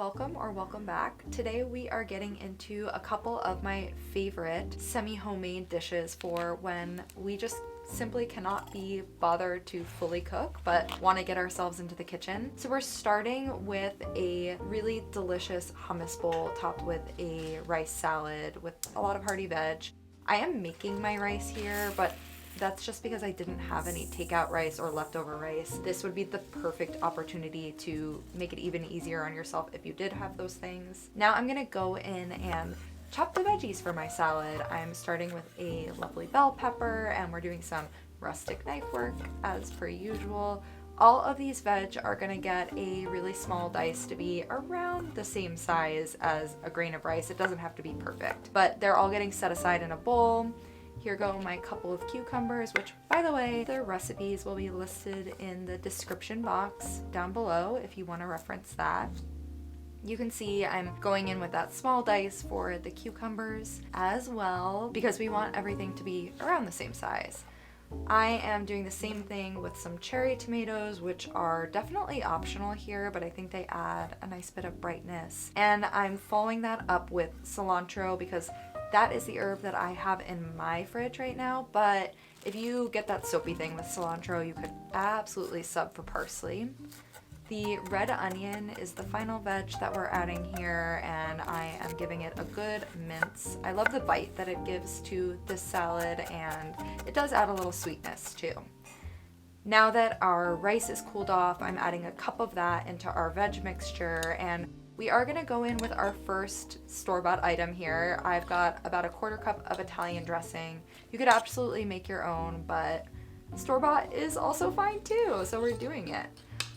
welcome or welcome back. Today we are getting into a couple of my favorite semi-homemade dishes for when we just simply cannot be bothered to fully cook but want to get ourselves into the kitchen. So we're starting with a really delicious hummus bowl topped with a rice salad with a lot of hearty veg. I am making my rice here, but that's just because I didn't have any takeout rice or leftover rice. This would be the perfect opportunity to make it even easier on yourself if you did have those things. Now I'm gonna go in and chop the veggies for my salad. I'm starting with a lovely bell pepper and we're doing some rustic knife work as per usual. All of these veg are gonna get a really small dice to be around the same size as a grain of rice. It doesn't have to be perfect, but they're all getting set aside in a bowl. Here go my couple of cucumbers, which, by the way, their recipes will be listed in the description box down below if you want to reference that. You can see I'm going in with that small dice for the cucumbers as well because we want everything to be around the same size. I am doing the same thing with some cherry tomatoes, which are definitely optional here, but I think they add a nice bit of brightness. And I'm following that up with cilantro because that is the herb that I have in my fridge right now, but if you get that soapy thing with cilantro, you could absolutely sub for parsley. The red onion is the final veg that we're adding here, and I am giving it a good mince. I love the bite that it gives to this salad, and it does add a little sweetness too. Now that our rice is cooled off, I'm adding a cup of that into our veg mixture, and we are gonna go in with our first store-bought item here. I've got about a quarter cup of Italian dressing. You could absolutely make your own, but store-bought is also fine too, so we're doing it.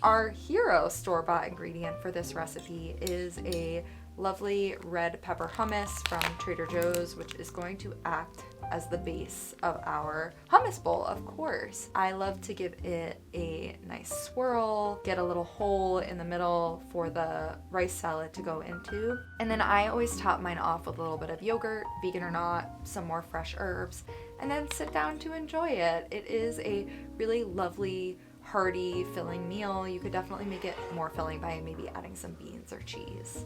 Our hero store-bought ingredient for this recipe is a lovely red pepper hummus from Trader Joe's, which is going to act as the base of our hummus bowl, of course. I love to give it a nice swirl, get a little hole in the middle for the rice salad to go into. And then I always top mine off with a little bit of yogurt, vegan or not, some more fresh herbs, and then sit down to enjoy it. It is a really lovely, hearty, filling meal. You could definitely make it more filling by maybe adding some beans or cheese.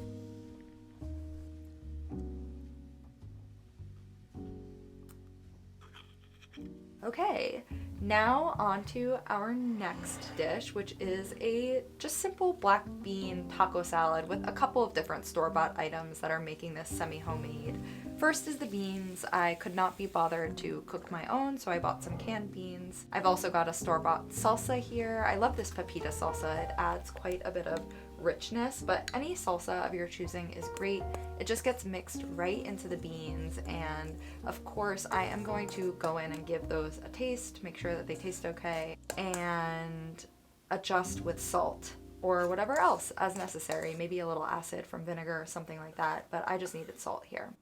Okay, now on to our next dish, which is a just simple black bean taco salad with a couple of different store-bought items that are making this semi-homemade. First is the beans. I could not be bothered to cook my own, so I bought some canned beans. I've also got a store-bought salsa here. I love this pepita salsa. It adds quite a bit of richness, but any salsa of your choosing is great. It just gets mixed right into the beans, and of course I am going to go in and give those a taste, make sure that they taste okay, and adjust with salt or whatever else as necessary, maybe a little acid from vinegar or something like that, but I just needed salt here.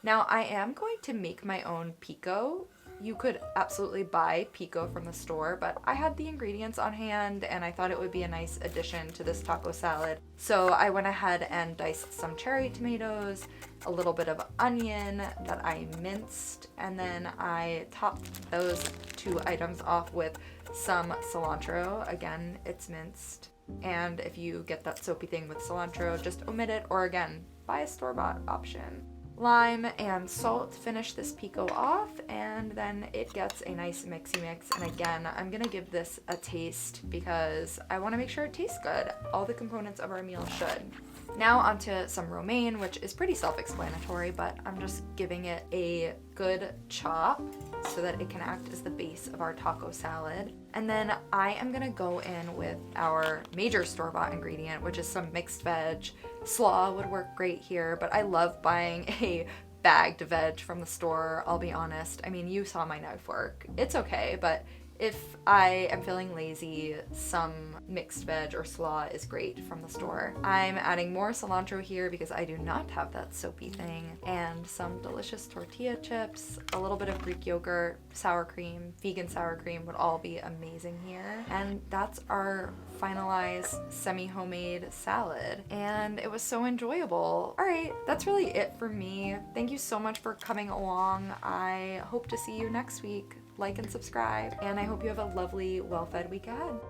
Now I am going to make my own pico. You could absolutely buy pico from the store, but I had the ingredients on hand and I thought it would be a nice addition to this taco salad. So I went ahead and diced some cherry tomatoes, a little bit of onion that I minced, and then I topped those two items off with some cilantro. Again, it's minced. And if you get that soapy thing with cilantro, just omit it, or again, buy a store-bought option. Lime and salt finish this pico off, and then it gets a nice mixy mix. And again, I'm gonna give this a taste because I want to make sure it tastes good. All the components of our meal should. Now onto some romaine, which is pretty self-explanatory, but I'm just giving it a good chop so that it can act as the base of our taco salad. And then I am gonna go in with our major store-bought ingredient, which is some mixed veg. Slaw would work great here, but I love buying a bagged veg from the store, I'll be honest. I mean, you saw my knife work. It's okay, but if I am feeling lazy, some mixed veg or slaw is great from the store. I'm adding more cilantro here because I do not have that soapy thing, and some delicious tortilla chips, a little bit of Greek yogurt, sour cream, vegan sour cream would all be amazing here. And that's our finalized semi-homemade salad, and it was so enjoyable. All right, that's really it for me. Thank you so much for coming along. I hope to see you next week. Like and subscribe, and I hope you have a lovely, well-fed week ahead.